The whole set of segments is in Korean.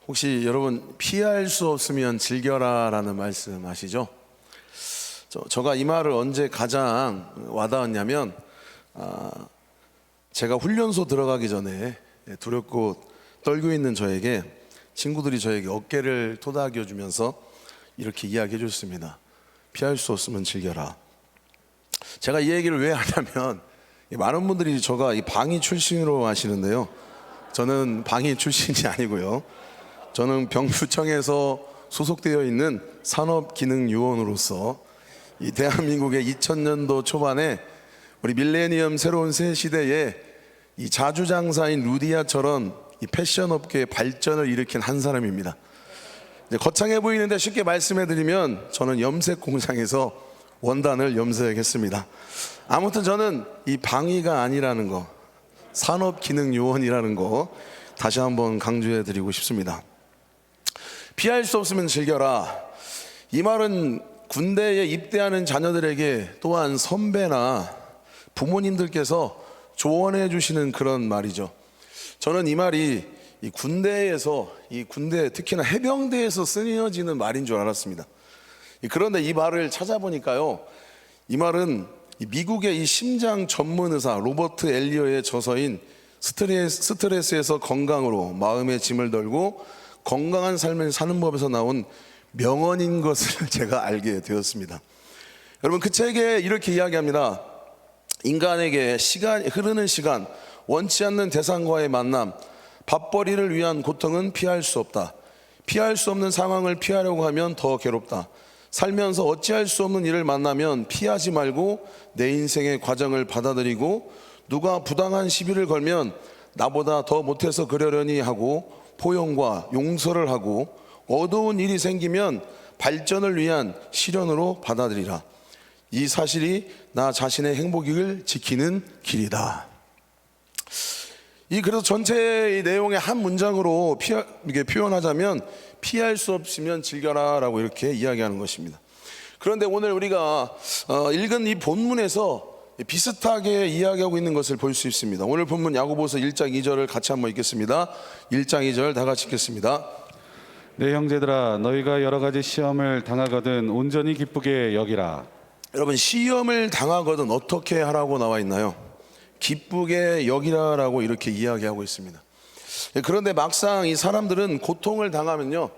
혹시 여러분 피할 수 없으면 즐겨라 라는 말씀 아시죠? 제가 이 말을 언제 가장 와닿았냐면 제가 훈련소 들어가기 전에 두렵고 떨고 있는 저에게 친구들이 저에게 어깨를 토닥여 주면서 이렇게 이야기해 줬습니다. 피할 수 없으면 즐겨라. 제가 이 얘기를 왜 하냐면 많은 분들이 제가 이 방위 출신으로 아시는데요, 저는 방위 출신이 아니고요, 저는 병무청에서 소속되어 있는 산업기능요원으로서 이 대한민국의 2000년도 초반에 우리 밀레니엄 새로운 새 시대에 이 자주장사인 루디아처럼 이 패션업계의 발전을 일으킨 한 사람입니다. 거창해 보이는데 쉽게 말씀해드리면 저는 염색 공장에서 원단을 염색했습니다. 아무튼 저는 이 방위가 아니라는 거, 산업기능요원이라는 거 다시 한번 강조해드리고 싶습니다. 피할 수 없으면 즐겨라. 이 말은 군대에 입대하는 자녀들에게 또한 선배나 부모님들께서 조언해 주시는 그런 말이죠. 저는 이 말이 이 군대에서, 이 군대 특히나 해병대에서 쓰여지는 말인 줄 알았습니다. 그런데 이 말을 찾아보니까요, 이 말은 미국의 이 심장 전문 의사 로버트 엘리어의 저서인 스트레스에서 건강으로 마음의 짐을 덜고 건강한 삶을 사는 법에서 나온 명언인 것을 제가 알게 되었습니다. 여러분, 그 책에 이렇게 이야기합니다. 인간에게 흐르는 시간, 원치 않는 대상과의 만남, 밥벌이를 위한 고통은 피할 수 없다. 피할 수 없는 상황을 피하려고 하면 더 괴롭다. 살면서 어찌할 수 없는 일을 만나면 피하지 말고 내 인생의 과정을 받아들이고, 누가 부당한 시비를 걸면 나보다 더 못해서 그러려니 하고 포용과 용서를 하고, 어두운 일이 생기면 발전을 위한 시련으로 받아들이라. 이 사실이 나 자신의 행복을 지키는 길이다. 그래서 전체의 내용의 한 문장으로 이게 표현하자면 피할 수 없으면 즐겨라 라고 이렇게 이야기하는 것입니다. 그런데 오늘 우리가 읽은 이 본문에서 비슷하게 이야기하고 있는 것을 볼 수 있습니다. 오늘 본문 야고보서 1장 2절을 같이 한번 읽겠습니다. 1장 2절 다 같이 읽겠습니다. 내 형제들아, 너희가 여러 가지 시험을 당하거든 온전히 기쁘게 여기라. 여러분, 시험을 당하거든 어떻게 하라고 나와 있나요? 기쁘게 여기라라고 이렇게 이야기하고 있습니다. 그런데 막상 이 사람들은 고통을 당하면요,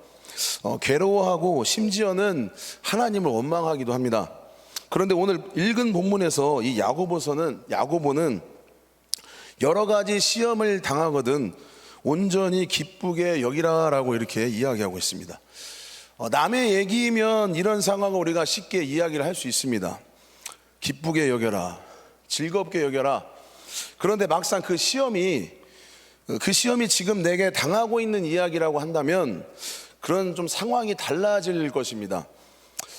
괴로워하고 심지어는 하나님을 원망하기도 합니다. 그런데 오늘 읽은 본문에서 이 야고보는 여러 가지 시험을 당하거든 온전히 기쁘게 여기라라고 이렇게 이야기하고 있습니다. 남의 얘기면 이런 상황을 우리가 쉽게 이야기를 할 수 있습니다. 기쁘게 여겨라, 즐겁게 여겨라. 그런데 막상 그 시험이 지금 내게 당하고 있는 이야기라고 한다면 그런 좀 상황이 달라질 것입니다.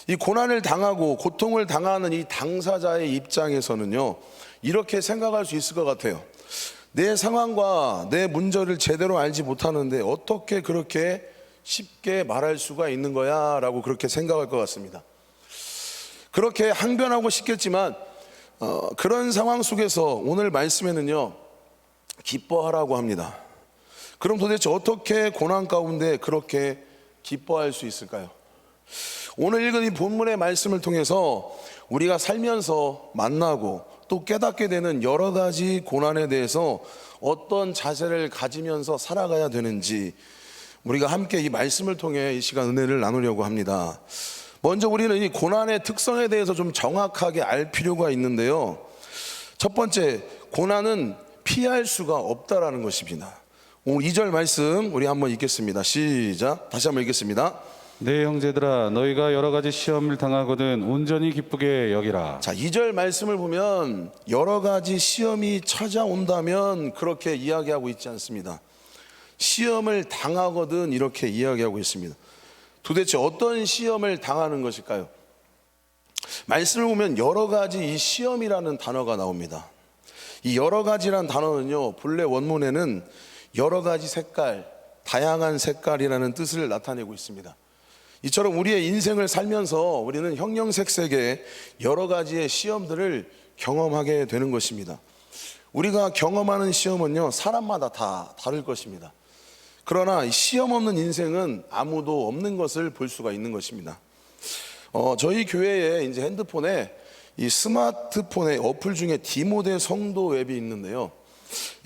이 고난을 당하고 고통을 당하는 이 당사자의 입장에서는요, 이렇게 생각할 수 있을 것 같아요. 내 상황과 내 문제를 제대로 알지 못하는데 어떻게 그렇게 쉽게 말할 수가 있는 거야 라고 그렇게 생각할 것 같습니다. 그렇게 항변하고 싶겠지만 그런 상황 속에서 오늘 말씀에는요, 기뻐하라고 합니다. 그럼 도대체 어떻게 고난 가운데 그렇게 기뻐할 수 있을까요? 오늘 읽은 이 본문의 말씀을 통해서 우리가 살면서 만나고 또 깨닫게 되는 여러 가지 고난에 대해서 어떤 자세를 가지면서 살아가야 되는지 우리가 함께 이 말씀을 통해 이 시간 은혜를 나누려고 합니다. 먼저 우리는 이 고난의 특성에 대해서 좀 정확하게 알 필요가 있는데요, 첫 번째, 고난은 피할 수가 없다라는 것입니다. 오늘 2절 말씀 우리 한번 읽겠습니다. 시작. 다시 한번 읽겠습니다. 내 형제들아, 너희가 여러 가지 시험을 당하거든 온전히 기쁘게 여기라. 자, 2절 말씀을 보면 여러 가지 시험이 찾아온다면 그렇게 이야기하고 있지 않습니다. 시험을 당하거든 이렇게 이야기하고 있습니다. 도대체 어떤 시험을 당하는 것일까요? 말씀을 보면 여러 가지 이 시험이라는 단어가 나옵니다. 이 여러 가지란 단어는요, 본래 원문에는 여러 가지 색깔, 다양한 색깔이라는 뜻을 나타내고 있습니다. 이처럼 우리의 인생을 살면서 우리는 형형색색의 여러 가지의 시험들을 경험하게 되는 것입니다. 우리가 경험하는 시험은요, 사람마다 다 다를 것입니다. 그러나 이 시험 없는 인생은 아무도 없는 것을 볼 수가 있는 것입니다. 저희 교회에 이제 핸드폰에 이 스마트폰의 어플 중에 디모데 성도 앱이 있는데요.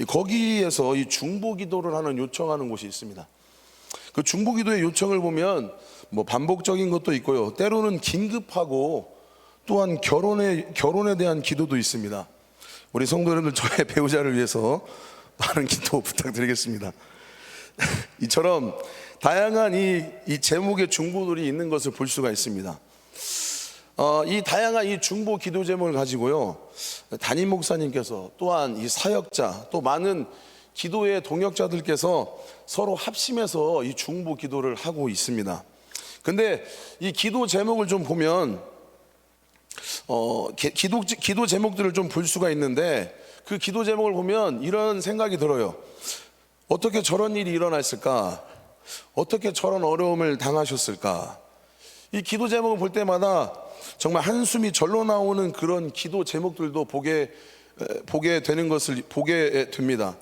거기에서 이 중보기도를 하는 요청하는 곳이 있습니다. 그 중보기도의 요청을 보면 뭐 반복적인 것도 있고요. 때로는 긴급하고 또한 결혼에 대한 기도도 있습니다. 우리 성도 여러분들, 저의 배우자를 위해서 많은 기도 부탁드리겠습니다. 이처럼 다양한 이 제목의 중보들이 있는 것을 볼 수가 있습니다. 이 다양한 이 중보 기도 제목을 가지고요, 담임 목사님께서 또한 이 사역자 또 많은 기도의 동역자들께서 서로 합심해서 이 중보 기도를 하고 있습니다. 근데 이 기도 제목을 좀 보면 기도 제목들을 좀 볼 수가 있는데, 그 기도 제목을 보면 이런 생각이 들어요. 어떻게 저런 일이 일어났을까? 어떻게 저런 어려움을 당하셨을까? 이 기도 제목을 볼 때마다 정말 한숨이 절로 나오는 그런 기도 제목들도 보게 되는 것을 보게 됩니다.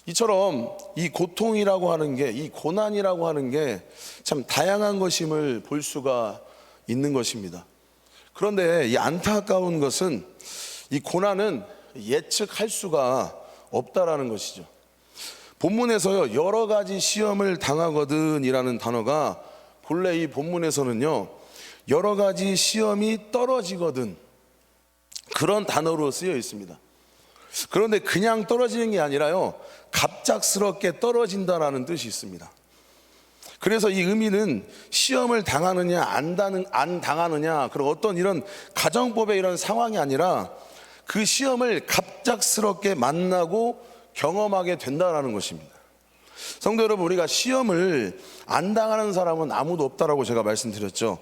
이처럼 이 고통이라고 하는 게, 이 고난이라고 하는 게 참 다양한 것임을 볼 수가 있는 것입니다. 그런데 이 안타까운 것은 이 고난은 예측할 수가 없다라는 것이죠. 본문에서요, 여러 가지 시험을 당하거든 이라는 단어가 본래 이 본문에서는요, 여러 가지 시험이 떨어지거든, 그런 단어로 쓰여 있습니다. 그런데 그냥 떨어지는 게 아니라요, 갑작스럽게 떨어진다라는 뜻이 있습니다. 그래서 이 의미는 시험을 당하느냐 안 당하느냐, 그리고 어떤 이런 가정법의 이런 상황이 아니라 그 시험을 갑작스럽게 만나고 경험하게 된다라는 것입니다. 성도 여러분, 우리가 시험을 안 당하는 사람은 아무도 없다라고 제가 말씀드렸죠.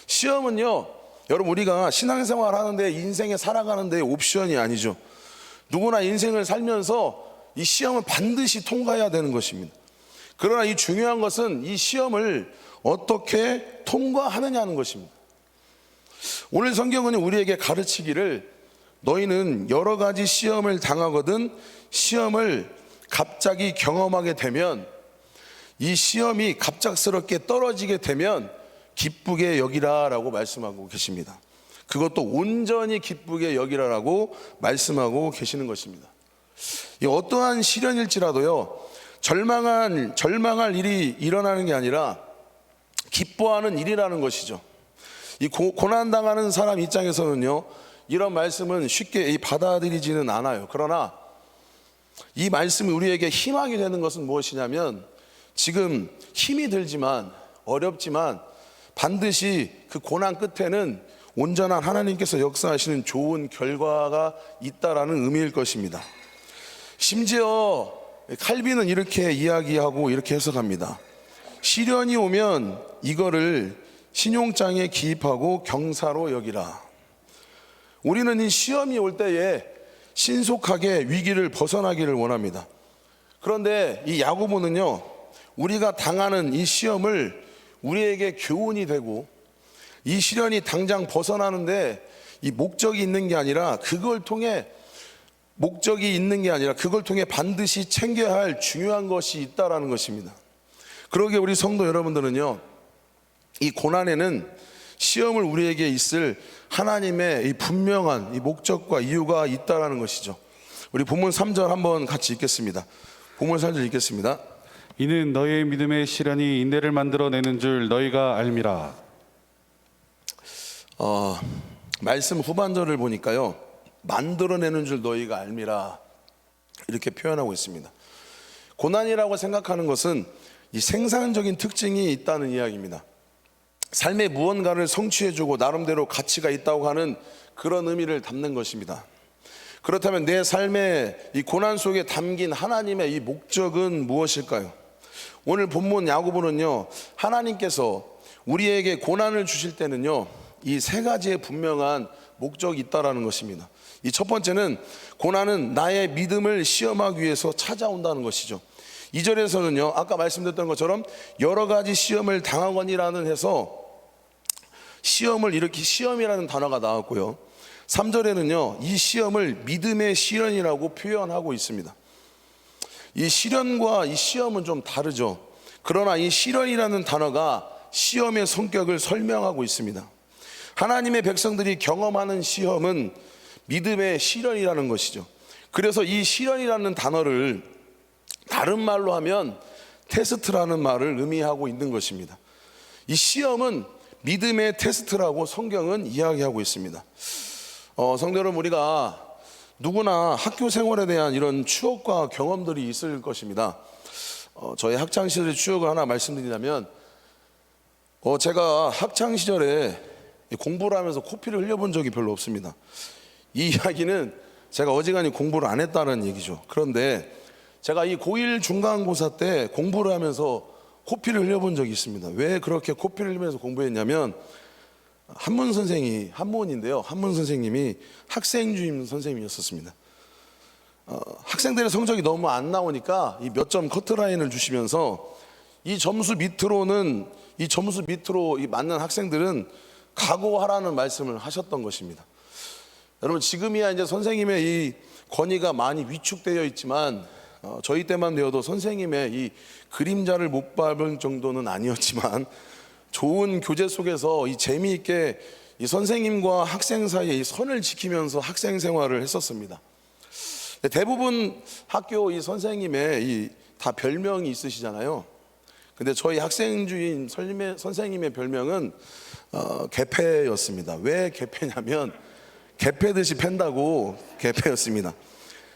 시험은요, 여러분, 우리가 신앙생활 하는데, 인생에 살아가는데 옵션이 아니죠. 누구나 인생을 살면서 이 시험은 반드시 통과해야 되는 것입니다. 그러나 이 중요한 것은 이 시험을 어떻게 통과하느냐는 것입니다. 오늘 성경은 우리에게 가르치기를, 너희는 여러 가지 시험을 당하거든 시험을 갑자기 경험하게 되면, 이 시험이 갑작스럽게 떨어지게 되면 기쁘게 여기라라고 말씀하고 계십니다. 그것도 온전히 기쁘게 여기라라고 말씀하고 계시는 것입니다. 이 어떠한 시련일지라도요, 절망할 일이 일어나는 게 아니라 기뻐하는 일이라는 것이죠. 이 고난당하는 사람 입장에서는요, 이런 말씀은 쉽게 받아들이지는 않아요. 그러나 이 말씀이 우리에게 희망이 되는 것은 무엇이냐면, 지금 힘이 들지만 어렵지만 반드시 그 고난 끝에는 온전한 하나님께서 역사하시는 좋은 결과가 있다라는 의미일 것입니다. 심지어 칼빈은 이렇게 이야기하고 이렇게 해석합니다. 시련이 오면 이거를 신용장에 기입하고 경사로 여기라. 우리는 이 시험이 올 때에 신속하게 위기를 벗어나기를 원합니다. 그런데 이 야고보는요, 우리가 당하는 이 시험을 우리에게 교훈이 되고, 이 시련이 당장 벗어나는데 이 목적이 있는 게 아니라 그걸 통해 반드시 챙겨야 할 중요한 것이 있다라는 것입니다. 그러기에 우리 성도 여러분들은요, 이 고난에는 시험을 우리에게 있을 하나님의 이 분명한 이 목적과 이유가 있다라는 것이죠. 우리 본문 3절 한번 같이 읽겠습니다. 본문 3절 읽겠습니다. 이는 너희의 믿음의 시련이 인내를 만들어내는 줄 너희가 알미라. 말씀 후반절을 보니까요, 만들어내는 줄 너희가 알미라, 이렇게 표현하고 있습니다. 고난이라고 생각하는 것은 이 생산적인 특징이 있다는 이야기입니다. 삶의 무언가를 성취해주고 나름대로 가치가 있다고 하는 그런 의미를 담는 것입니다. 그렇다면 내 삶의 이 고난 속에 담긴 하나님의 이 목적은 무엇일까요? 오늘 본문 야고보는요, 하나님께서 우리에게 고난을 주실 때는요, 이 세 가지의 분명한 목적이 있다라는 것입니다. 이 첫 번째는, 고난은 나의 믿음을 시험하기 위해서 찾아온다는 것이죠. 2절에서는요, 아까 말씀드렸던 것처럼 여러 가지 시험을 당하거니라는 해서 시험을 이렇게 시험이라는 단어가 나왔고요, 3절에는요, 이 시험을 믿음의 시련이라고 표현하고 있습니다. 이 시련과 이 시험은 좀 다르죠. 그러나 이 시련이라는 단어가 시험의 성격을 설명하고 있습니다. 하나님의 백성들이 경험하는 시험은 믿음의 시련이라는 것이죠. 그래서 이 시련이라는 단어를 다른 말로 하면 테스트라는 말을 의미하고 있는 것입니다. 이 시험은 믿음의 테스트라고 성경은 이야기하고 있습니다. 성도 여러분, 우리가 누구나 학교 생활에 대한 이런 추억과 경험들이 있을 것입니다. 저의 학창 시절의 추억을 하나 말씀드리자면, 제가 학창 시절에 공부를 하면서 코피를 흘려본 적이 별로 없습니다. 이 이야기는 제가 어지간히 공부를 안 했다는 얘기죠. 그런데 제가 이 고1 중간고사 때 공부를 하면서 코피를 흘려본 적이 있습니다. 왜 그렇게 코피를 흘리면서 공부했냐면, 한문 선생이, 한문인데요, 한문 선생님이 학생주임 선생님이었었습니다. 학생들의 성적이 너무 안 나오니까 이 몇 점 커트라인을 주시면서 이 점수 밑으로 이 맞는 학생들은 각오하라는 말씀을 하셨던 것입니다. 여러분, 지금이야 이제 선생님의 이 권위가 많이 위축되어 있지만, 저희 때만 되어도 선생님의 이 그림자를 못 밟을 정도는 아니었지만, 좋은 교재 속에서 이 재미있게 이 선생님과 학생 사이에 이 선을 지키면서 학생 생활을 했었습니다. 대부분 학교 이 선생님의 이 다 별명이 있으시잖아요. 근데 저희 학생주임 선생님의 별명은 개패였습니다. 왜 개패냐면, 개패듯이 팬다고 개패였습니다.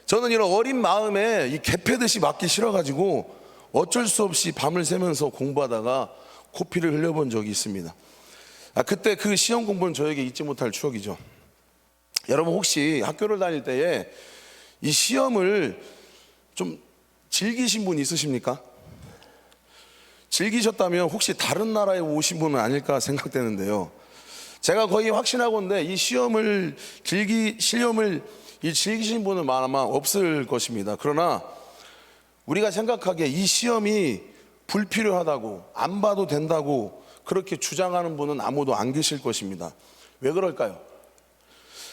저는 이런 어린 마음에 이 개패듯이 맞기 싫어가지고 어쩔 수 없이 밤을 새면서 공부하다가 코피를 흘려본 적이 있습니다. 그때 그 시험 공부는 저에게 잊지 못할 추억이죠. 여러분, 혹시 학교를 다닐 때에 이 시험을 좀 즐기신 분 있으십니까? 즐기셨다면 혹시 다른 나라에 오신 분은 아닐까 생각되는데요. 제가 거의 확신하건대 이 시험을 즐기신 분은 아마 없을 것입니다. 그러나 우리가 생각하기에 이 시험이 불필요하다고, 안 봐도 된다고 그렇게 주장하는 분은 아무도 안 계실 것입니다. 왜 그럴까요?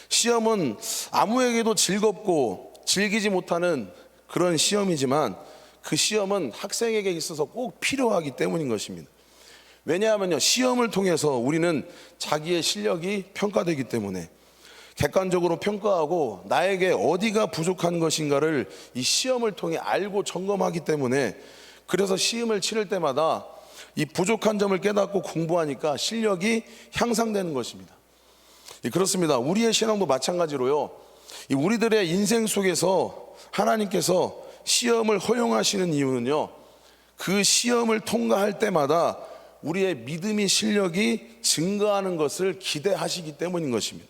시험은 아무에게도 즐겁고 즐기지 못하는 그런 시험이지만, 그 시험은 학생에게 있어서 꼭 필요하기 때문인 것입니다. 왜냐하면요, 시험을 통해서 우리는 자기의 실력이 평가되기 때문에 객관적으로 평가하고 나에게 어디가 부족한 것인가를 이 시험을 통해 알고 점검하기 때문에, 그래서 시험을 치를 때마다 이 부족한 점을 깨닫고 공부하니까 실력이 향상되는 것입니다. 그렇습니다. 우리의 신앙도 마찬가지로요, 우리들의 인생 속에서 하나님께서 시험을 허용하시는 이유는요, 그 시험을 통과할 때마다 우리의 믿음의 실력이 증가하는 것을 기대하시기 때문인 것입니다.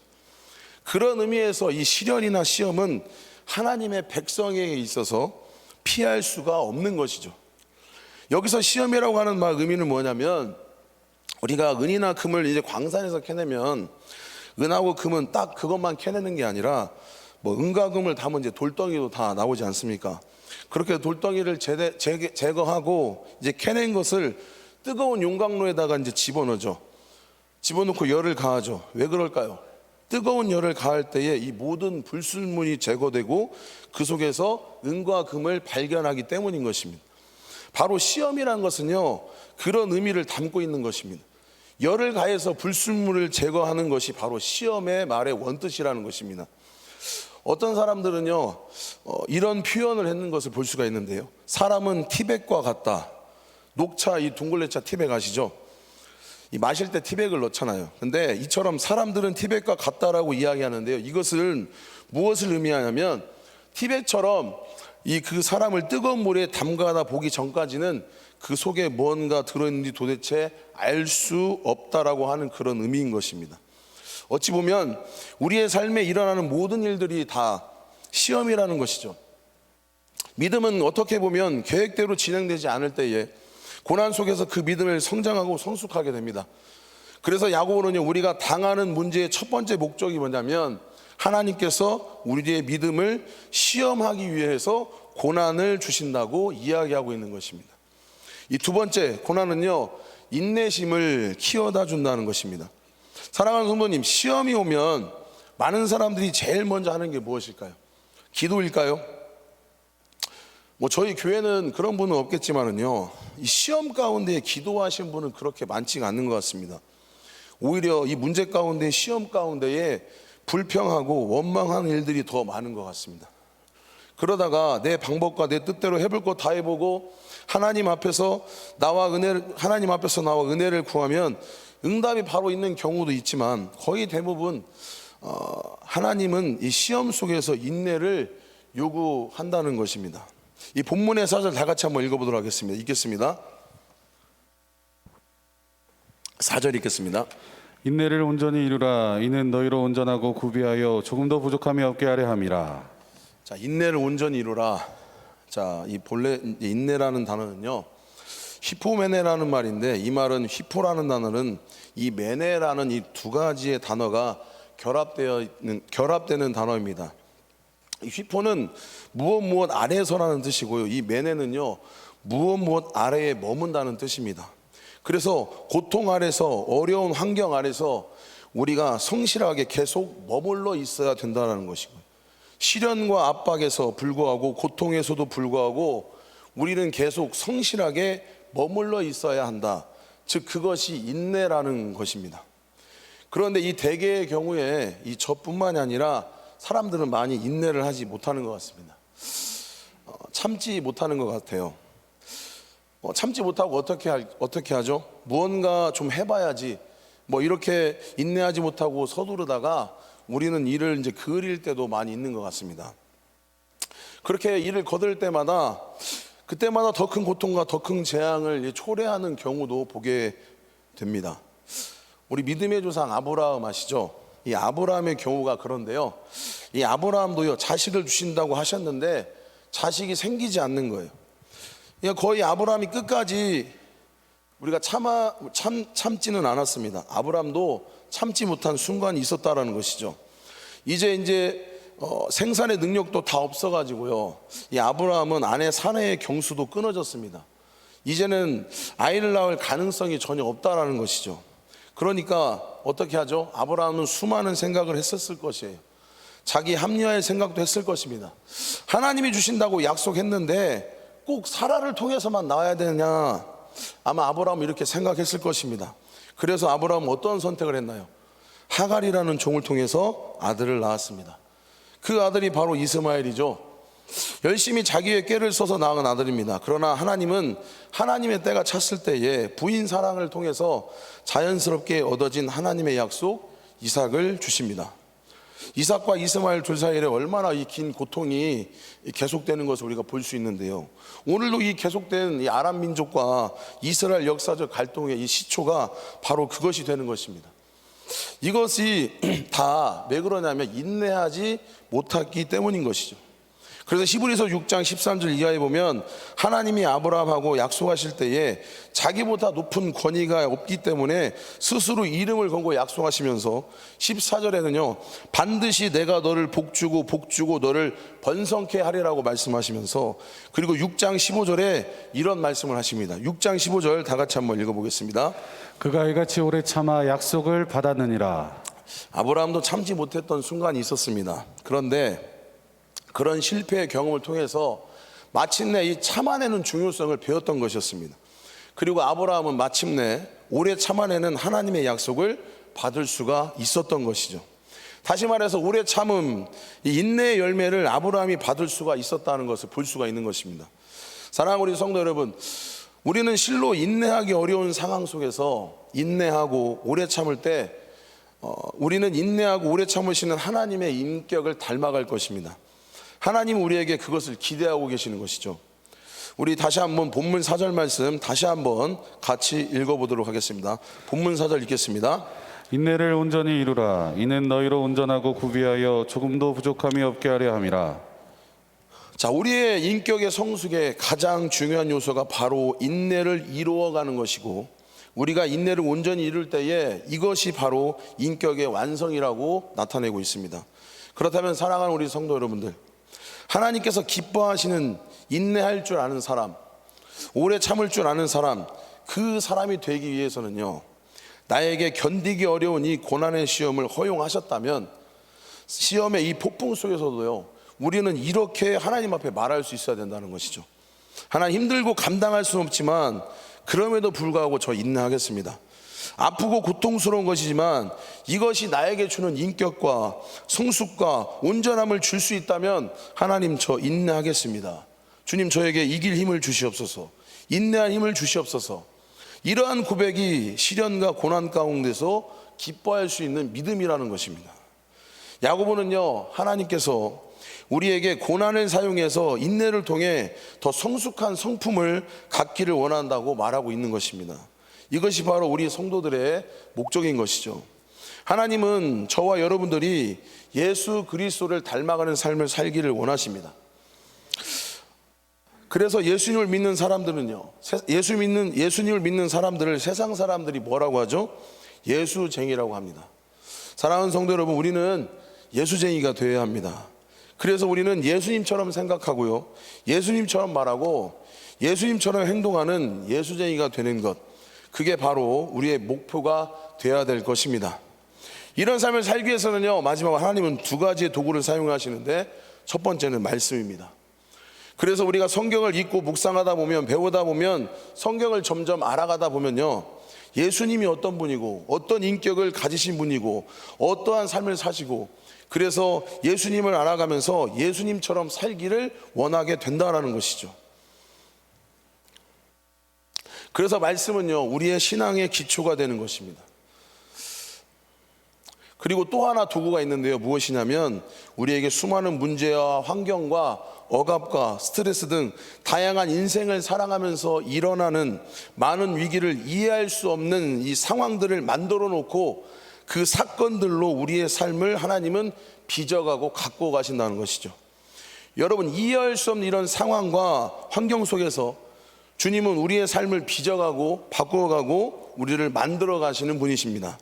그런 의미에서 이 시련이나 시험은 하나님의 백성에게 있어서 피할 수가 없는 것이죠. 여기서 시험이라고 하는 말 의미는 뭐냐면, 우리가 은이나 금을 이제 광산에서 캐내면 은하고 금은 딱 그것만 캐내는 게 아니라, 뭐 은과 금을 담은 이제 돌덩이도 다 나오지 않습니까? 그렇게 돌덩이를 제거하고 이제 캐낸 것을 뜨거운 용광로에다가 이제 집어넣죠. 집어넣고 열을 가하죠. 왜 그럴까요? 뜨거운 열을 가할 때에 이 모든 불순물이 제거되고 그 속에서 은과 금을 발견하기 때문인 것입니다. 바로 시험이라는 것은요, 그런 의미를 담고 있는 것입니다. 열을 가해서 불순물을 제거하는 것이 바로 시험의 말의 원뜻이라는 것입니다. 어떤 사람들은요, 이런 표현을 했는 것을 볼 수가 있는데요, 사람은 티백과 같다. 녹차, 이 둥글레차 티백 아시죠? 이 마실 때 티백을 넣잖아요. 근데 이처럼 사람들은 티백과 같다라고 이야기하는데요, 이것은 무엇을 의미하냐면, 티백처럼 그 사람을 뜨거운 물에 담가다 보기 전까지는 그 속에 뭔가 들어있는지 도대체 알 수 없다라고 하는 그런 의미인 것입니다. 어찌 보면 우리의 삶에 일어나는 모든 일들이 다 시험이라는 것이죠. 믿음은 어떻게 보면 계획대로 진행되지 않을 때에 고난 속에서 그 믿음을 성장하고 성숙하게 됩니다. 그래서 야고보는요, 우리가 당하는 문제의 첫 번째 목적이 뭐냐면, 하나님께서 우리의 믿음을 시험하기 위해서 고난을 주신다고 이야기하고 있는 것입니다. 이 두 번째 고난은요, 인내심을 키워다 준다는 것입니다. 사랑하는 성도님, 시험이 오면 많은 사람들이 제일 먼저 하는 게 무엇일까요? 기도일까요? 뭐 저희 교회는 그런 분은 없겠지만은요, 이 시험 가운데 기도하신 분은 그렇게 많지가 않는 것 같습니다. 오히려 이 문제 가운데, 시험 가운데에 불평하고 원망하는 일들이 더 많은 것 같습니다. 그러다가 내 방법과 내 뜻대로 해볼 거 다 해보고 하나님 앞에서 나와 은혜를 구하면 응답이 바로 있는 경우도 있지만, 거의 대부분 하나님은 이 시험 속에서 인내를 요구한다는 것입니다. 이 본문의 사절 다 같이 한번 읽어보도록 하겠습니다. 읽겠습니다. 4절 읽겠습니다. 인내를 온전히 이루라. 이는 너희로 온전하고 구비하여 조금도 부족함이 없게 하려 함이라. 자, 인내를 온전히 이루라. 자, 이 본래 인내라는 단어는요, 히포메네라는 말인데, 이 말은 히포라는 단어는 이 메네라는 이 두 가지의 단어가 결합되는 단어입니다. 이 휘포는 무엇 아래에서라는 뜻이고요, 이 메네는요, 무엇 아래에 머문다는 뜻입니다. 그래서 고통 아래서, 어려운 환경 아래서 우리가 성실하게 계속 머물러 있어야 된다는 것이고요, 시련과 압박에서 불구하고, 고통에서도 불구하고 우리는 계속 성실하게 머물러 있어야 한다. 즉 그것이 인내라는 것입니다. 그런데 이 대개의 경우에 이 저뿐만이 아니라 사람들은 많이 인내를 하지 못하는 것 같습니다. 참지 못하는 것 같아요. 참지 못하고 어떻게 하죠? 무언가 좀 해봐야지, 뭐 이렇게 인내하지 못하고 서두르다가 우리는 일을 이제 그을 때도 많이 있는 것 같습니다. 그렇게 일을 거둘 때마다, 그때마다 더 큰 고통과 더 큰 재앙을 초래하는 경우도 보게 됩니다. 우리 믿음의 조상 아브라함 아시죠? 이 아브라함의 경우가 그런데요, 이 아브라함도요, 자식을 주신다고 하셨는데 자식이 생기지 않는 거예요. 거의 아브라함이 끝까지 우리가 참지는 않았습니다. 아브라함도 참지 못한 순간이 있었다라는 것이죠. 이제 생산의 능력도 다 없어가지고요, 이 아브라함은 아내 사내의 경수도 끊어졌습니다. 이제는 아이를 낳을 가능성이 전혀 없다라는 것이죠. 그러니까 어떻게 하죠? 아브라함은 수많은 생각을 했었을 것이에요. 자기 합리화의 생각도 했을 것입니다. 하나님이 주신다고 약속했는데 꼭 사라를 통해서만 나와야 되느냐, 아마 아브라함은 이렇게 생각했을 것입니다. 그래서 아브라함은 어떤 선택을 했나요? 하갈이라는 종을 통해서 아들을 낳았습니다. 그 아들이 바로 이스마엘이죠. 열심히 자기의 꾀를 써서 낳은 아들입니다. 그러나 하나님은 하나님의 때가 찼을 때에 부인 사랑을 통해서 자연스럽게 얻어진 하나님의 약속 이삭을 주십니다. 이삭과 이스마엘 둘 사이에 얼마나 이 긴 고통이 계속되는 것을 우리가 볼 수 있는데요, 오늘도 이 계속된 이 아람 민족과 이스라엘 역사적 갈등의 이 시초가 바로 그것이 되는 것입니다. 이것이 다 왜 그러냐면 인내하지 못했기 때문인 것이죠. 그래서 히브리서 6장 13절 이하에 보면 하나님이 아브라함하고 약속하실 때에 자기보다 높은 권위가 없기 때문에 스스로 이름을 걸고 약속하시면서 14절에는요, 반드시 내가 너를 복주고 너를 번성케 하리라고 말씀하시면서, 그리고 6장 15절에 이런 말씀을 하십니다. 6장 15절 다 같이 한번 읽어보겠습니다. 그가 이같이 오래 참아 약속을 받았느니라. 아브라함도 참지 못했던 순간이 있었습니다. 그런데 그런 실패의 경험을 통해서 마침내 이 참아내는 중요성을 배웠던 것이었습니다. 그리고 아브라함은 마침내 오래 참아내는 하나님의 약속을 받을 수가 있었던 것이죠. 다시 말해서 오래 참음, 이 인내의 열매를 아브라함이 받을 수가 있었다는 것을 볼 수가 있는 것입니다. 사랑하는 우리 성도 여러분, 우리는 실로 인내하기 어려운 상황 속에서 인내하고 오래 참을 때 우리는 인내하고 오래 참으시는 하나님의 인격을 닮아갈 것입니다. 하나님은 우리에게 그것을 기대하고 계시는 것이죠. 우리 다시 한번 본문 4절 말씀 다시 한번 같이 읽어보도록 하겠습니다. 본문 4절 읽겠습니다. 인내를 온전히 이루라. 이는 너희로 온전하고 구비하여 조금도 부족함이 없게 하려 함이라. 자, 우리의 인격의 성숙의 가장 중요한 요소가 바로 인내를 이루어가는 것이고, 우리가 인내를 온전히 이룰 때에 이것이 바로 인격의 완성이라고 나타내고 있습니다. 그렇다면 사랑하는 우리 성도 여러분들, 하나님께서 기뻐하시는 인내할 줄 아는 사람, 오래 참을 줄 아는 사람, 그 사람이 되기 위해서는요, 나에게 견디기 어려운 이 고난의 시험을 허용하셨다면 시험의 이 폭풍 속에서도요, 우리는 이렇게 하나님 앞에 말할 수 있어야 된다는 것이죠. 하나님, 힘들고 감당할 수는 없지만 그럼에도 불구하고 저 인내하겠습니다. 아프고 고통스러운 것이지만 이것이 나에게 주는 인격과 성숙과 온전함을 줄 수 있다면 하나님, 저 인내하겠습니다. 주님, 저에게 이길 힘을 주시옵소서. 인내한 힘을 주시옵소서. 이러한 고백이 시련과 고난 가운데서 기뻐할 수 있는 믿음이라는 것입니다. 야고보는요, 하나님께서 우리에게 고난을 사용해서 인내를 통해 더 성숙한 성품을 갖기를 원한다고 말하고 있는 것입니다. 이것이 바로 우리 성도들의 목적인 것이죠. 하나님은 저와 여러분들이 예수 그리스도를 닮아가는 삶을 살기를 원하십니다. 그래서 예수님을 믿는 사람들은요, 예수님을 믿는 사람들을 세상 사람들이 뭐라고 하죠? 예수쟁이라고 합니다. 사랑하는 성도 여러분, 우리는 예수쟁이가 되어야 합니다. 그래서 우리는 예수님처럼 생각하고요, 예수님처럼 말하고 예수님처럼 행동하는 예수쟁이가 되는 것, 그게 바로 우리의 목표가 되어야 될 것입니다. 이런 삶을 살기 위해서는요, 마지막으로 하나님은 두 가지의 도구를 사용하시는데, 첫 번째는 말씀입니다. 그래서 우리가 성경을 읽고 묵상하다 보면, 배우다 보면, 성경을 점점 알아가다 보면요, 예수님이 어떤 분이고 어떤 인격을 가지신 분이고 어떠한 삶을 사시고, 그래서 예수님을 알아가면서 예수님처럼 살기를 원하게 된다는 것이죠. 그래서 말씀은요, 우리의 신앙의 기초가 되는 것입니다. 그리고 또 하나 도구가 있는데요, 무엇이냐면 우리에게 수많은 문제와 환경과 억압과 스트레스 등 다양한 인생을 살아가면서 일어나는 많은 위기를 이해할 수 없는 이 상황들을 만들어 놓고 그 사건들로 우리의 삶을 하나님은 빚어가고 갖고 가신다는 것이죠. 여러분, 이해할 수 없는 이런 상황과 환경 속에서 주님은 우리의 삶을 빚어가고 바꿔가고 우리를 만들어 가시는 분이십니다.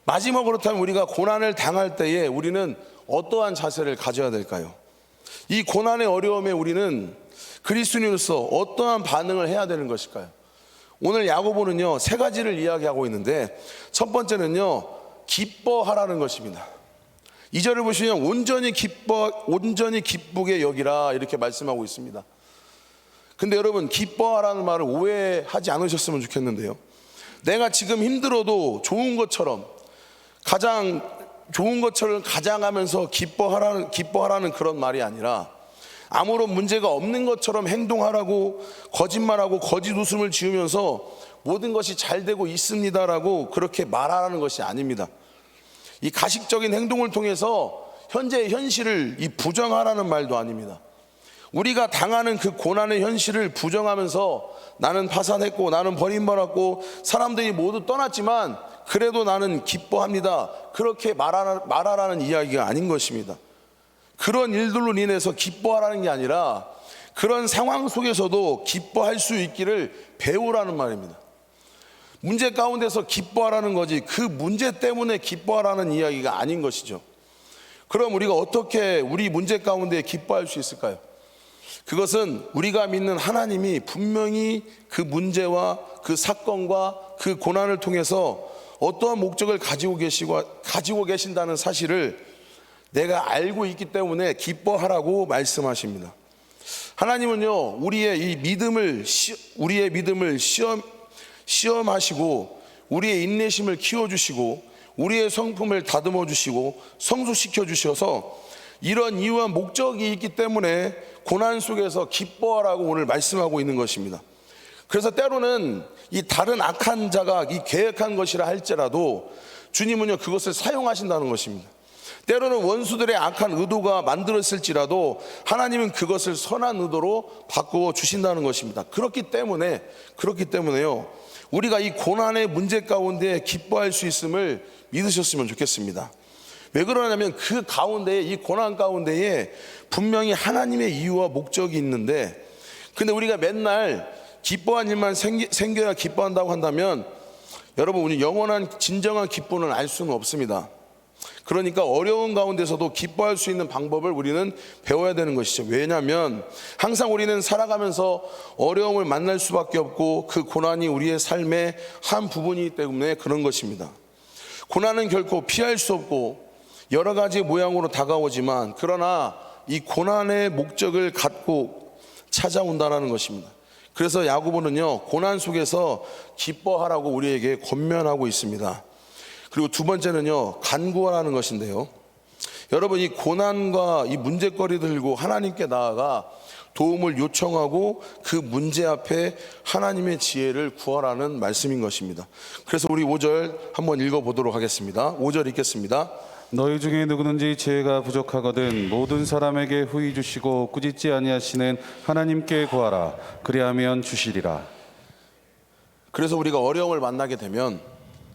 마지막으로 그렇다면 우리가 고난을 당할 때에 우리는 어떠한 자세를 가져야 될까요? 이 고난의 어려움에 우리는 그리스도인으로서 어떠한 반응을 해야 되는 것일까요? 오늘 야고보는요, 세 가지를 이야기하고 있는데, 첫 번째는요, 기뻐하라는 것입니다. 2절을 보시면 온전히 기쁘게 여기라, 이렇게 말씀하고 있습니다. 근데 여러분, 기뻐하라는 말을 오해하지 않으셨으면 좋겠는데요, 내가 지금 힘들어도 좋은 것처럼 가장하면서 기뻐하라는 그런 말이 아니라, 아무런 문제가 없는 것처럼 행동하라고, 거짓말하고 거짓 웃음을 지으면서 모든 것이 잘 되고 있습니다라고 그렇게 말하라는 것이 아닙니다. 이 가식적인 행동을 통해서 현재의 현실을 부정하라는 말도 아닙니다. 우리가 당하는 그 고난의 현실을 부정하면서 나는 파산했고 나는 버림받았고 사람들이 모두 떠났지만 그래도 나는 기뻐합니다, 그렇게 말하라는 이야기가 아닌 것입니다. 그런 일들로 인해서 기뻐하라는 게 아니라 그런 상황 속에서도 기뻐할 수 있기를 배우라는 말입니다. 문제 가운데서 기뻐하라는 거지 그 문제 때문에 기뻐하라는 이야기가 아닌 것이죠. 그럼 우리가 어떻게 우리 문제 가운데 기뻐할 수 있을까요? 그것은 우리가 믿는 하나님이 분명히 그 문제와 그 사건과 그 고난을 통해서 어떠한 목적을 가지고 계신다는 사실을 내가 알고 있기 때문에 기뻐하라고 말씀하십니다. 하나님은요, 우리의 믿음을 시험하시고 우리의 인내심을 키워주시고 우리의 성품을 다듬어 주시고 성숙시켜 주셔서 이런 이유와 목적이 있기 때문에 고난 속에서 기뻐하라고 오늘 말씀하고 있는 것입니다. 그래서 때로는 이 다른 악한 자가 이 계획한 것이라 할지라도 주님은요, 그것을 사용하신다는 것입니다. 때로는 원수들의 악한 의도가 만들었을지라도 하나님은 그것을 선한 의도로 바꾸어 주신다는 것입니다. 그렇기 때문에요, 우리가 이 고난의 문제 가운데 기뻐할 수 있음을 믿으셨으면 좋겠습니다. 왜 그러냐면 그 가운데에, 이 고난 가운데에 분명히 하나님의 이유와 목적이 있는데, 근데 우리가 맨날 기뻐한 일만 생겨야 기뻐한다고 한다면 여러분, 우리 영원한 진정한 기쁨을 알 수는 없습니다. 그러니까 어려운 가운데서도 기뻐할 수 있는 방법을 우리는 배워야 되는 것이죠. 왜냐하면 항상 우리는 살아가면서 어려움을 만날 수밖에 없고 그 고난이 우리의 삶의 한 부분이기 때문에 그런 것입니다. 고난은 결코 피할 수 없고 여러 가지 모양으로 다가오지만, 그러나 이 고난의 목적을 갖고 찾아온다라는 것입니다. 그래서 야고보는요, 고난 속에서 기뻐하라고 우리에게 권면하고 있습니다. 그리고 두 번째는요, 간구하라는 것인데요, 여러분, 이 고난과 이 문제거리를 들고 하나님께 나아가 도움을 요청하고 그 문제 앞에 하나님의 지혜를 구하라는 말씀인 것입니다. 그래서 우리 5절 한번 읽어보도록 하겠습니다. 5절 읽겠습니다. 너희 중에 누구든지 지혜가 부족하거든 모든 사람에게 후히 주시고 꾸짖지 아니하시는 하나님께 구하라. 그리하면 주시리라. 그래서 우리가 어려움을 만나게 되면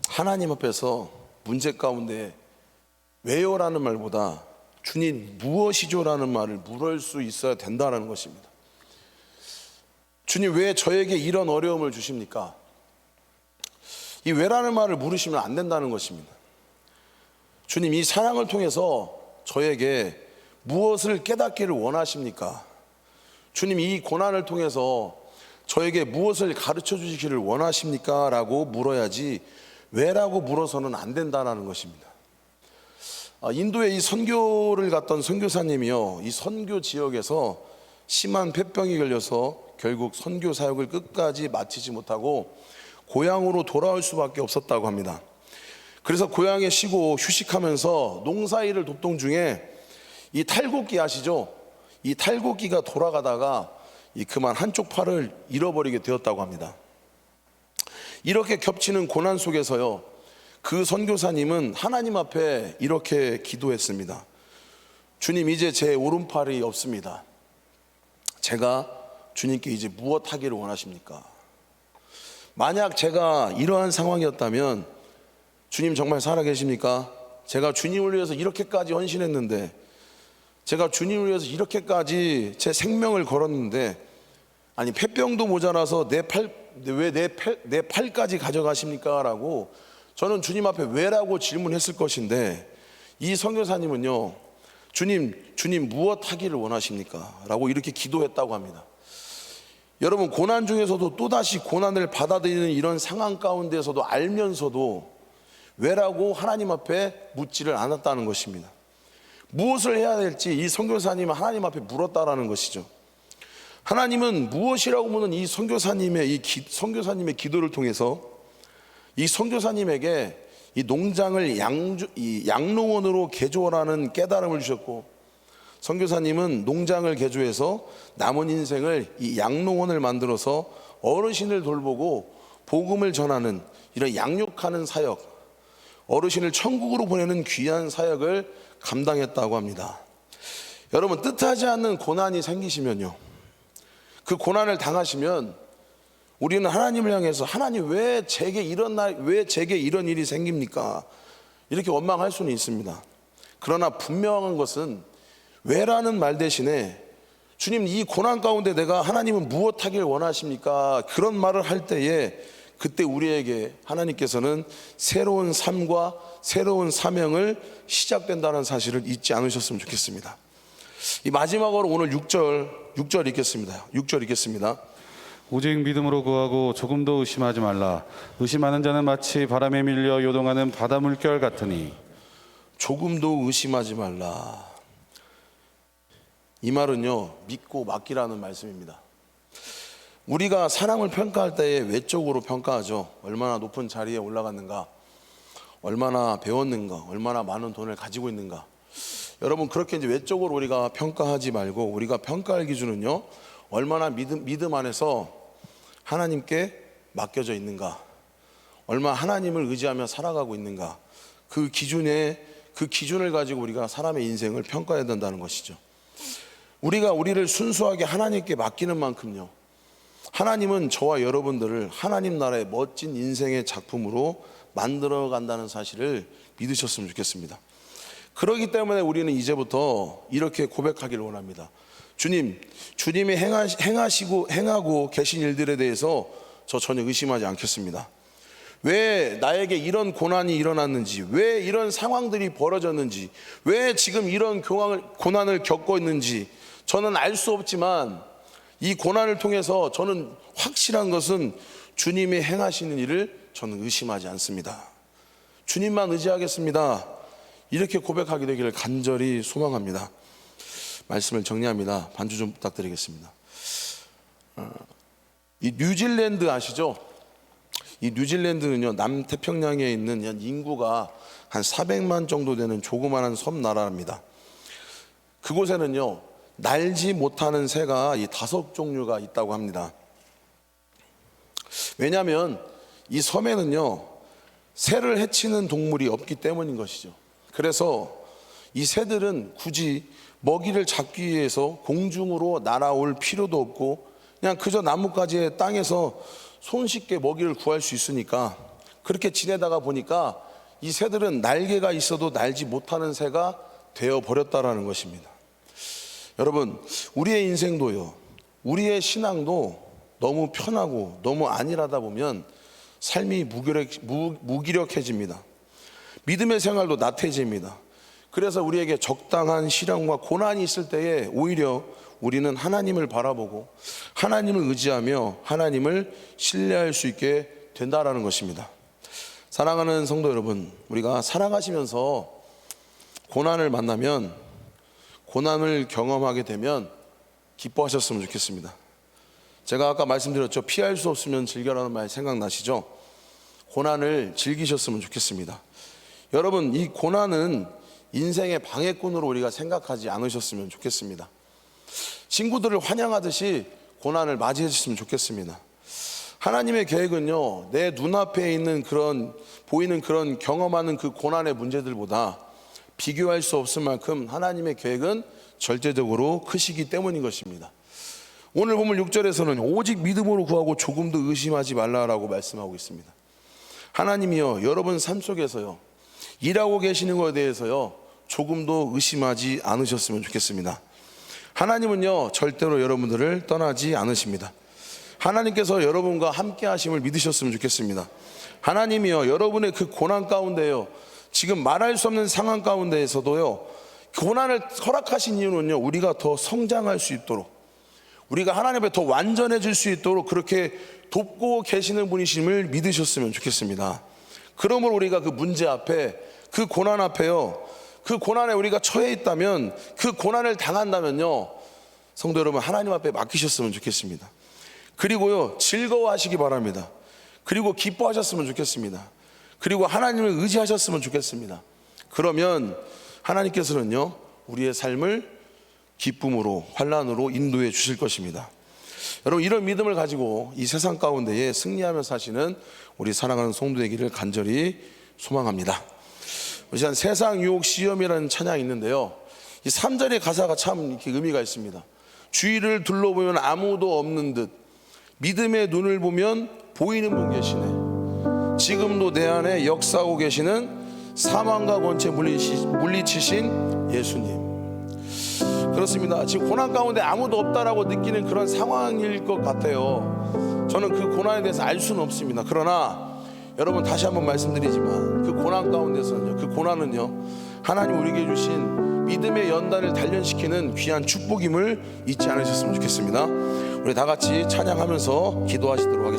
하나님 앞에서 문제 가운데 왜요라는 말보다 주님 무엇이죠라는 말을 물을 수 있어야 된다는 것입니다. 주님, 왜 저에게 이런 어려움을 주십니까? 이 왜라는 말을 물으시면 안 된다는 것입니다. 주님, 이 사랑을 통해서 저에게 무엇을 깨닫기를 원하십니까? 주님, 이 고난을 통해서 저에게 무엇을 가르쳐 주시기를 원하십니까? 라고 물어야지 왜라고 물어서는 안 된다는 것입니다. 인도에 이 선교를 갔던 선교사님이요, 이 선교 지역에서 심한 폐병이 걸려서 결국 선교 사역을 끝까지 마치지 못하고 고향으로 돌아올 수밖에 없었다고 합니다. 그래서 고향에 쉬고 휴식하면서 농사일을 돕던 중에 이 탈곡기 아시죠? 이 탈곡기가 돌아가다가 그만 한쪽 팔을 잃어버리게 되었다고 합니다. 이렇게 겹치는 고난 속에서요, 그 선교사님은 하나님 앞에 이렇게 기도했습니다. 주님, 이제 제 오른팔이 없습니다. 제가 주님께 이제 무엇 하기를 원하십니까? 만약 제가 이러한 상황이었다면 주님 정말 살아계십니까? 제가 주님을 위해서 이렇게까지 헌신했는데, 제가 주님을 위해서 이렇게까지 제 생명을 걸었는데, 아니 폐병도 모자라서 왜 내 팔까지 가져가십니까? 라고 저는 주님 앞에 왜라고 질문했을 것인데, 이 선교사님은요, 주님 무엇 하기를 원하십니까? 라고 이렇게 기도했다고 합니다. 여러분, 고난 중에서도 또다시 고난을 받아들이는 이런 상황 가운데서도 알면서도 왜라고 하나님 앞에 묻지를 않았다는 것입니다. 무엇을 해야 될지 이 선교사님은 하나님 앞에 물었다라는 것이죠. 하나님은 무엇이라고 묻는 이 선교사님의 선교사님의 기도를 통해서 이 선교사님에게 이 농장을 양농원으로 개조하라는 깨달음을 주셨고, 선교사님은 농장을 개조해서 남은 인생을 이 양농원을 만들어서 어르신을 돌보고 복음을 전하는 이런 양육하는 사역, 어르신을 천국으로 보내는 귀한 사역을 감당했다고 합니다. 여러분, 뜻하지 않는 고난이 생기시면요, 그 고난을 당하시면 우리는 하나님을 향해서 하나님 왜 제게 이런 일이 생깁니까? 이렇게 원망할 수는 있습니다. 그러나 분명한 것은 왜라는 말 대신에 주님, 이 고난 가운데 내가 하나님은 무엇 하길 원하십니까? 그런 말을 할 때에 그때 우리에게 하나님께서는 새로운 삶과 새로운 사명을 시작된다는 사실을 잊지 않으셨으면 좋겠습니다. 이 마지막으로 오늘 6절 읽겠습니다. 6절 읽겠습니다. 오직 믿음으로 구하고 조금도 의심하지 말라. 의심하는 자는 마치 바람에 밀려 요동하는 바다 물결 같으니. 조금도 의심하지 말라. 이 말은요, 믿고 맡기라는 말씀입니다. 우리가 사람을 평가할 때에 외적으로 평가하죠. 얼마나 높은 자리에 올라갔는가, 얼마나 배웠는가, 얼마나 많은 돈을 가지고 있는가. 여러분, 그렇게 이제 외적으로 우리가 평가하지 말고 우리가 평가할 기준은요, 얼마나 믿음 안에서 하나님께 맡겨져 있는가, 얼마나 하나님을 의지하며 살아가고 있는가, 그 기준을 가지고 우리가 사람의 인생을 평가해야 된다는 것이죠. 우리가 우리를 순수하게 하나님께 맡기는 만큼요, 하나님은 저와 여러분들을 하나님 나라의 멋진 인생의 작품으로 만들어 간다는 사실을 믿으셨으면 좋겠습니다. 그렇기 때문에 우리는 이제부터 이렇게 고백하기를 원합니다. 주님이 행하고 계신 일들에 대해서 저 전혀 의심하지 않겠습니다. 왜 나에게 이런 고난이 일어났는지, 왜 이런 상황들이 벌어졌는지, 왜 지금 이런 고난을 겪고 있는지 저는 알 수 없지만, 이 고난을 통해서 저는 확실한 것은 주님이 행하시는 일을 저는 의심하지 않습니다. 주님만 의지하겠습니다. 이렇게 고백하게 되기를 간절히 소망합니다. 말씀을 정리합니다. 반주 좀 부탁드리겠습니다. 이 뉴질랜드 아시죠? 이 뉴질랜드는요, 남태평양에 있는 인구가 한 400만 정도 되는 조그마한 섬 나라입니다. 그곳에는요, 날지 못하는 새가 이 5종류가 있다고 합니다. 왜냐하면 이 섬에는요, 새를 해치는 동물이 없기 때문인 것이죠. 그래서 이 새들은 굳이 먹이를 잡기 위해서 공중으로 날아올 필요도 없고 그냥 그저 나뭇가지의 땅에서 손쉽게 먹이를 구할 수 있으니까 그렇게 지내다가 보니까 이 새들은 날개가 있어도 날지 못하는 새가 되어버렸다라는 것입니다. 여러분, 우리의 인생도요, 우리의 신앙도 너무 편하고 너무 안일하다 보면 삶이 무기력해집니다. 믿음의 생활도 나태해집니다. 그래서 우리에게 적당한 시련과 고난이 있을 때에 오히려 우리는 하나님을 바라보고 하나님을 의지하며 하나님을 신뢰할 수 있게 된다라는 것입니다. 사랑하는 성도 여러분, 우리가 살아가시면서 고난을 만나면, 고난을 경험하게 되면 기뻐하셨으면 좋겠습니다. 제가 아까 말씀드렸죠. 피할 수 없으면 즐겨라는 말 생각나시죠? 고난을 즐기셨으면 좋겠습니다. 여러분, 이 고난은 인생의 방해꾼으로 우리가 생각하지 않으셨으면 좋겠습니다. 친구들을 환영하듯이 고난을 맞이해 주셨으면 좋겠습니다. 하나님의 계획은요, 내 눈앞에 있는 보이는 그런 경험하는 그 고난의 문제들보다 비교할 수 없을 만큼 하나님의 계획은 절대적으로 크시기 때문인 것입니다. 오늘 보면 6절에서는 오직 믿음으로 구하고 조금도 의심하지 말라라고 말씀하고 있습니다. 하나님이요, 여러분 삶 속에서요, 일하고 계시는 것에 대해서요, 조금도 의심하지 않으셨으면 좋겠습니다. 하나님은요, 절대로 여러분들을 떠나지 않으십니다. 하나님께서 여러분과 함께 하심을 믿으셨으면 좋겠습니다. 하나님이요, 여러분의 그 고난 가운데요, 지금 말할 수 없는 상황 가운데에서도요, 고난을 허락하신 이유는요, 우리가 더 성장할 수 있도록, 우리가 하나님 앞에 더 완전해질 수 있도록 그렇게 돕고 계시는 분이심을 믿으셨으면 좋겠습니다. 그러므로 우리가 그 문제 앞에, 그 고난 앞에요, 그 고난에 우리가 처해 있다면, 그 고난을 당한다면요, 성도 여러분, 하나님 앞에 맡기셨으면 좋겠습니다. 그리고요, 즐거워하시기 바랍니다. 그리고 기뻐하셨으면 좋겠습니다. 그리고 하나님을 의지하셨으면 좋겠습니다. 그러면 하나님께서는요, 우리의 삶을 기쁨으로, 환난으로 인도해 주실 것입니다. 여러분, 이런 믿음을 가지고 이 세상 가운데에 승리하며 사시는 우리 사랑하는 성도 되기를 간절히 소망합니다. 시간 세상 유혹 시험이라는 찬양이 있는데요, 이 3절의 가사가 참 이렇게 의미가 있습니다. 주위를 둘러보면 아무도 없는 듯 믿음의 눈을 보면 보이는 분 계시네. 지금도 내 안에 역사하고 계시는 사망과 권세 물리치신 예수님. 그렇습니다. 지금 고난 가운데 아무도 없다라고 느끼는 그런 상황일 것 같아요. 저는 그 고난에 대해서 알 수는 없습니다. 그러나 여러분, 다시 한번 말씀드리지만 그 고난 가운데서는요, 그 고난은요, 하나님 우리에게 주신 믿음의 연단을 단련시키는 귀한 축복임을 잊지 않으셨으면 좋겠습니다. 우리 다 같이 찬양하면서 기도하시도록 하겠습니다.